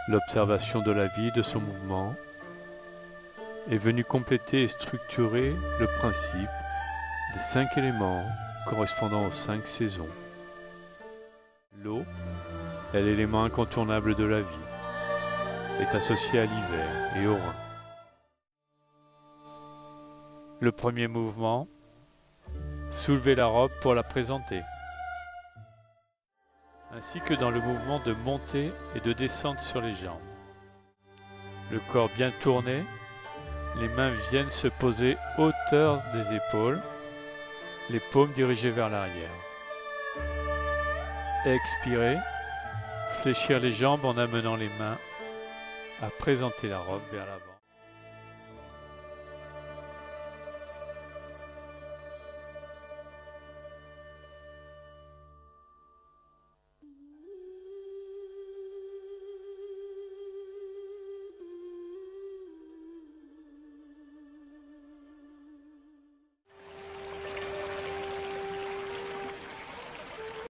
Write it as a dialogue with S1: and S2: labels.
S1: L'observation de la vie, de son mouvement, est venue compléter et structurer le principe des 5 éléments correspondant aux 5 saisons. L'eau est l'élément incontournable de la vie, est associée à l'hiver et au rein. Le premier mouvement, soulever la robe pour la présenter, ainsi que dans le mouvement de montée et de descente sur les jambes. Le corps bien tourné, les mains viennent se poser hauteur des épaules, les paumes dirigées vers l'arrière. Expirez, fléchir les jambes en amenant les mains à présenter la robe vers l'avant.